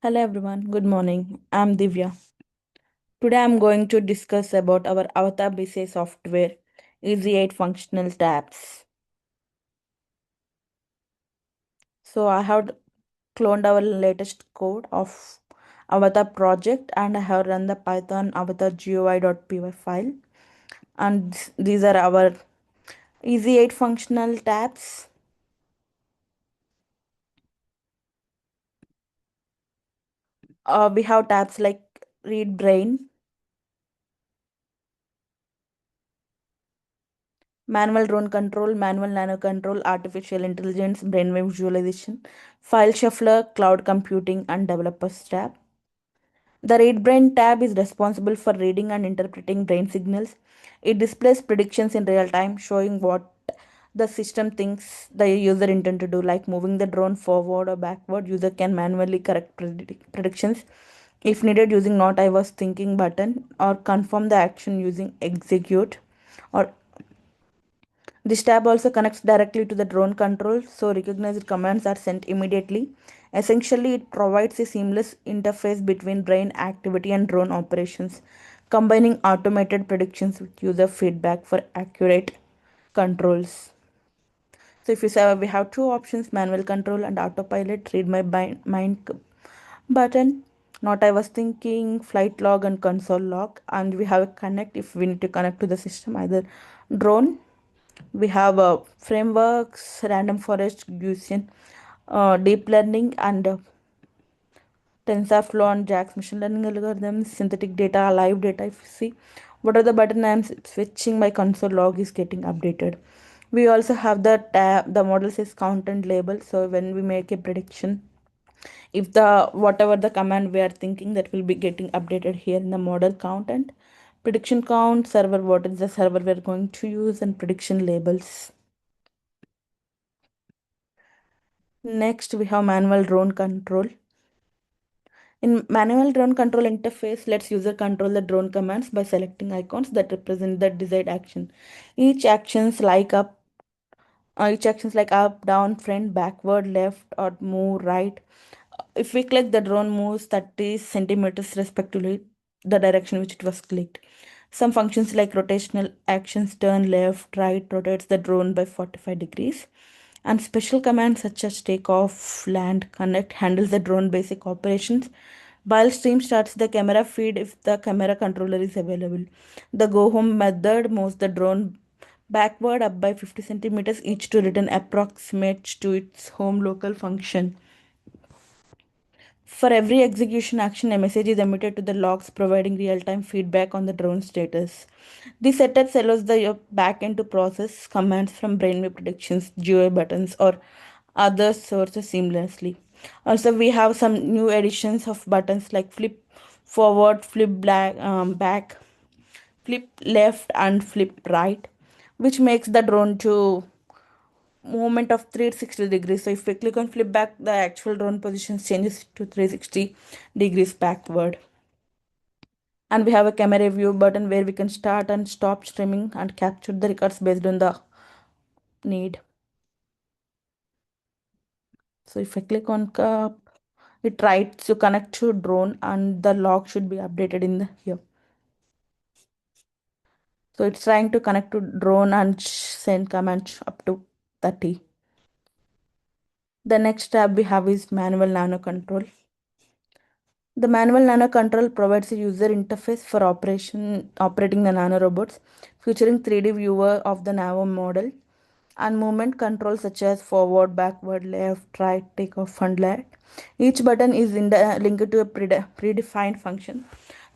Hello everyone, good morning. I'm Divya. Today I'm going to discuss about our Avatar BCI software, Easy 8 functional tabs. So I have cloned our latest code of Avatar project and I have run the Python avatar gui.py file. And these are our Easy 8 functional tabs. We have tabs like read brain, manual drone control, manual nano control, artificial intelligence, brainwave visualization, file shuffler, cloud computing, and developers tab. The read brain tab is responsible for reading and interpreting brain signals. It displays predictions in real time, showing what the system thinks the user intend to do, like moving the drone forward or backward. User can manually correct predictions if needed using not I was thinking button or confirm the action using execute or this tab also connects directly to the drone control, so recognized commands are sent immediately. Essentially, it provides a seamless interface between brain activity and drone operations, combining automated predictions with user feedback for accurate controls. So, if you say we have two options manual control and autopilot, read my mind button. Not I was thinking, flight log and console log, and we have a connect if we need to connect to the system, either drone. We have frameworks, random forest, Gaussian, deep learning, and TensorFlow and JAX machine learning algorithms, synthetic data, live data. If you see, what are the button I'm switching, my console log is getting updated. We also have the tab, the model says count and label. So when we make a prediction, if the whatever the command we are thinking that will be getting updated here in the model count and prediction count, server, what is the server we're going to use, and prediction labels. Next, we have manual drone control. In manual drone control interface, lets user control the drone commands by selecting icons that represent the desired action. Each actions like up, each actions like up, down, front, backward, left, or move right. If we click, the drone moves 30 centimeters respectively the direction which it was clicked. Some functions like rotational actions, turn left, right, rotates the drone by 45 degrees. And special commands such as take off, land, connect handles the drone basic operations. While stream starts the camera feed if the camera controller is available. The go home method moves the drone backward up by 50 centimeters each to return approximate to its home local function. For every execution action, a message is emitted to the logs providing real-time feedback on the drone status. This setup allows the backend to process commands from brainwave predictions, GUI buttons, or other sources seamlessly. Also, we have some new additions of buttons like flip forward, back, flip left, and flip right, which makes the drone to movement of 360 degrees. So if we click on flip back, the actual drone position changes to 360 degrees backward. And we have a camera view button where we can start and stop streaming and capture the records based on the need. So if I click on cup, it tries to connect to drone and the log should be updated in the here. So it's trying to connect to drone and send commands up to 30. The next tab we have is manual nano control. The manual nano control provides a user interface for operating the nanorobots, featuring 3D viewer of the NAO model and movement controls such as forward, backward, left, right, takeoff, and land. Each button is linked to a predefined function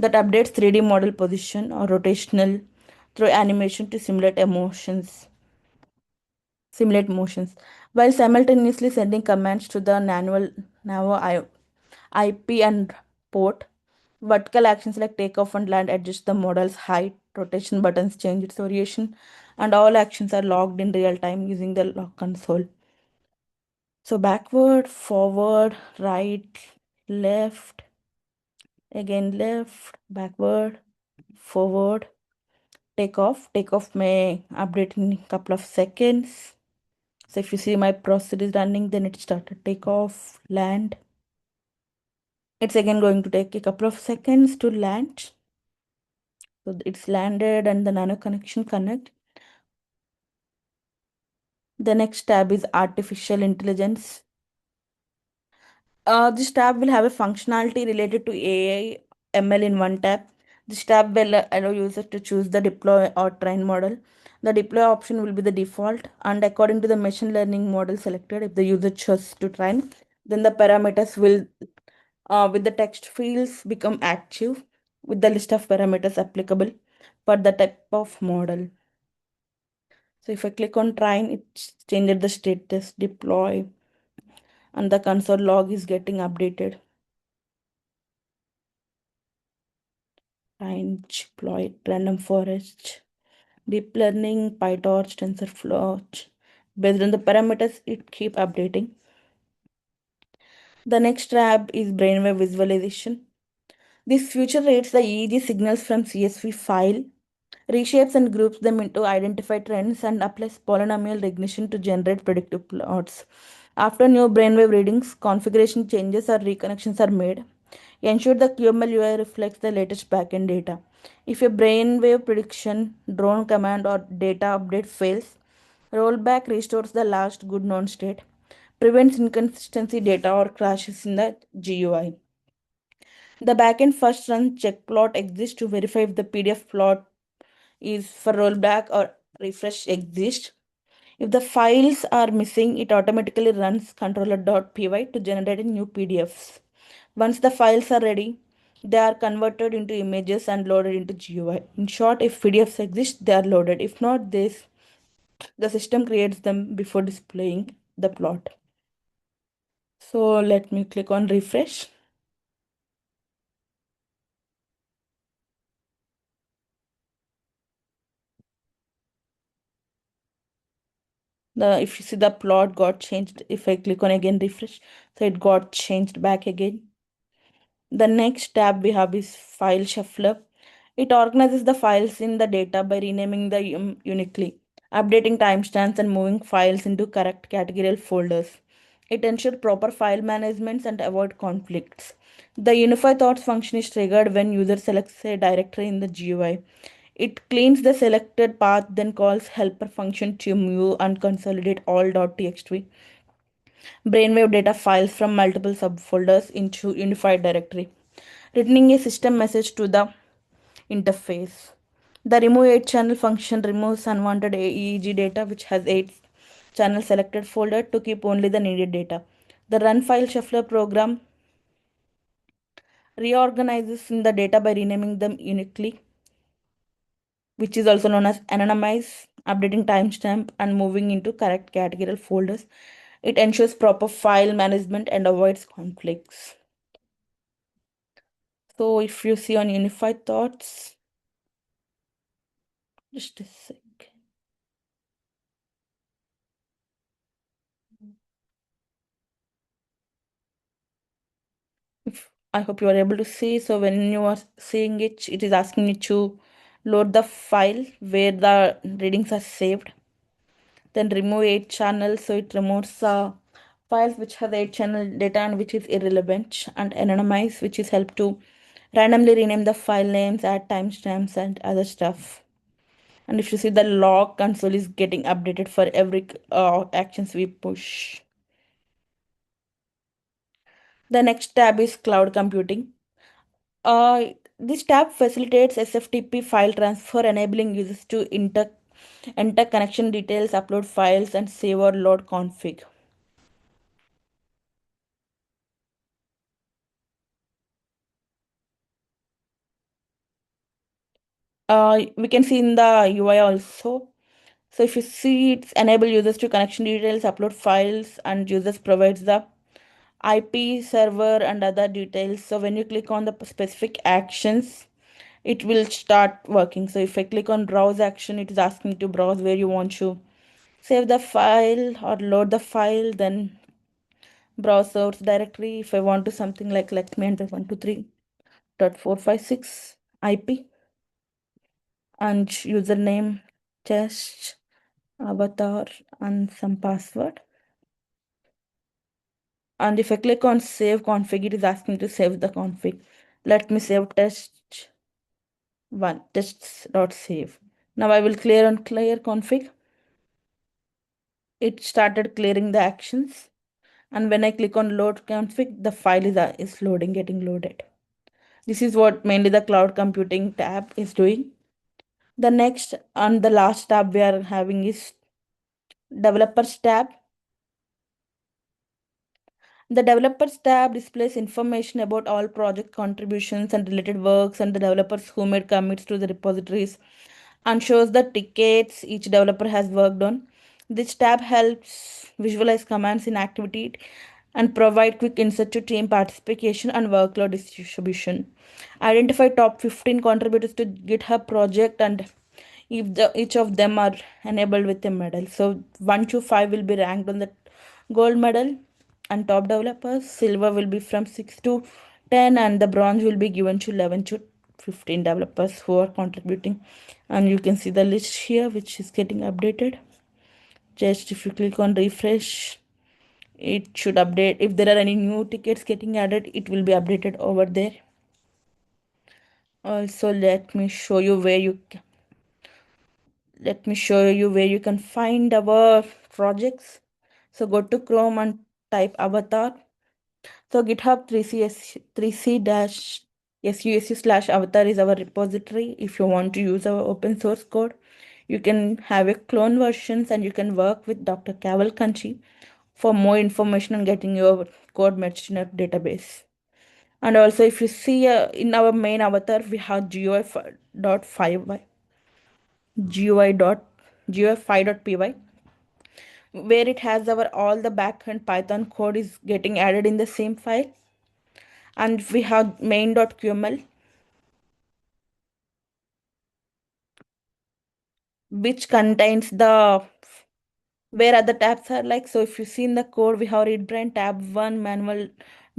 that updates 3D model position or rotational through animation to simulate motions, while simultaneously sending commands to the NAO IP and port. Vertical actions like takeoff and land adjust the model's height, rotation buttons change its orientation, and all actions are logged in real time using the log console. So backward, forward, right, left, again left, backward, forward, takeoff. Takeoff may update in a couple of seconds. So if you see my process is running, then it started takeoff, land, It's again going to take a couple of seconds to land. So it's landed and the nano connection connect. The next tab is artificial intelligence. This tab will have a functionality related to AI ML in one tab. This tab will allow users to choose the deploy or train model. The deploy option will be the default, and according to the machine learning model selected, if the user chooses to train, then the parameters will, with the text fields, become active with the list of parameters applicable for the type of model. So if I click on train, it changes the status deploy, and the console log is getting updated. Train, deploy, random forest, deep learning, PyTorch, TensorFlow. Based on the parameters, it keep updating. The next tab is Brainwave Visualization. This feature rates the EEG signals from CSV file, reshapes and groups them into identified trends, and applies polynomial regression to generate predictive plots. After new brainwave readings, configuration changes or reconnections are made. Ensure the QML UI reflects the latest backend data. If a brainwave prediction, drone command, or data update fails, rollback restores the last good known state, prevents inconsistency data or crashes in the GUI. The backend first run check plot exists to verify if the PDF plot is for rollback or refresh exists. If the files are missing, it automatically runs controller.py to generate new PDFs. Once the files are ready, they are converted into images and loaded into GUI. In short, if PDFs exist, they are loaded. If not, the system creates them before displaying the plot. So let me click on refresh. If you see, the plot got changed. If I click on again refresh, so it got changed back again. The next tab we have is file shuffler. It organizes the files in the data by renaming them uniquely, updating timestamps and moving files into correct categorical folders. It ensures proper file management and avoid conflicts. The unify thoughts function is triggered when user selects a directory in the GUI. It cleans the selected path, then calls helper function to move and consolidate all .txt brainwave data files from multiple subfolders into unified directory, returning a system message to the interface. The remove 8 channel function removes unwanted EEG data which has 8 channel selected folder to keep only the needed data. The run file shuffler program reorganizes in the data by renaming them uniquely, which is also known as anonymize, updating timestamp and moving into correct categorical folders. It ensures proper file management and avoids conflicts. So if you see on unified thoughts, just a sec. If I hope you are able to see. So when you are seeing it, it is asking you to load the file where the readings are saved. Then remove 8 channels. So it removes files which have 8 channel data and which is irrelevant, and anonymize, which is help to randomly rename the file names, add timestamps and other stuff. And if you see, the log console is getting updated for every actions we push. The next tab is cloud computing. This tab facilitates SFTP file transfer, enabling users to enter connection details, upload files, and save or load config. We can see in the UI also. So if you see, it's enable users to connection details, upload files, and users provides the IP server and other details. So when you click on the specific actions, it will start working. So if I click on browse action, it is asking to browse where you want to save the file or load the file, then browse source directory. If I want to something like let me enter 123.456 IP and username, test, avatar, and some password. And if I click on save config, it is asking to save the config. Let me save test1, tests.save. Now I will clear config. It started clearing the actions. And when I click on load config, the file is loading, getting loaded. This is what mainly the cloud computing tab is doing. The next and the last tab we are having is developers tab. The developers tab displays information about all project contributions and related works and the developers who made commits to the repositories and shows the tickets each developer has worked on. This tab helps visualize commands in activity and provide quick insight to team participation and workload distribution. Identify top 15 contributors to GitHub project and if each of them are enabled with a medal. So 1 to 5 will be ranked on the gold medal and top developers. Silver will be from 6 to 10 and the bronze will be given to 11 to 15 developers who are contributing. And you can see the list here which is getting updated. Just if you click on refresh, it should update. If there are any new tickets getting added, it will be updated over there. Also, let me show you where you can find our projects. So go to Chrome and type avatar. So GitHub 3c-susu/avatar is our repository. If you want to use our open source code, you can have a clone versions and you can work with Dr. Cavalcanti for more information on getting your code merged in a database. And also, if you see in our main avatar, we have GUI.5, GUI dot GUI5.py, where it has our all the backend Python code is getting added in the same file. And we have main.qml, which contains the where other tabs are like. So if you see in the code, we have read brain tab 1, manual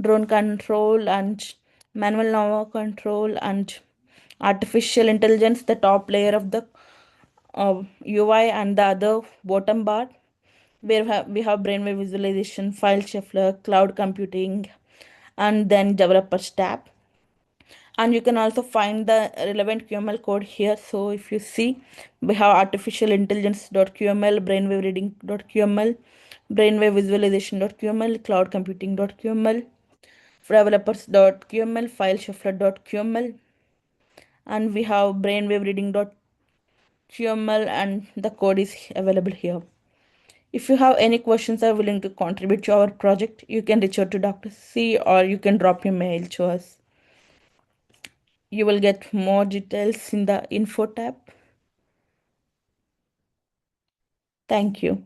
drone control and manual NAO control and artificial intelligence, the top layer of the UI, and the other bottom bar where we have brainwave visualization, file shuffler, cloud computing, and then developers tab. And you can also find the relevant QML code here. So if you see, we have artificial intelligence.qml, brainwave reading.qml, brainwave visualization.qml, cloud computing.qml, developers.qml, file shuffler.qml, and we have brainwave reading.qml, and the code is available here. If you have any questions or willing to contribute to our project, you can reach out to Dr. C or you can drop your mail to us. You will get more details in the info tab. Thank you.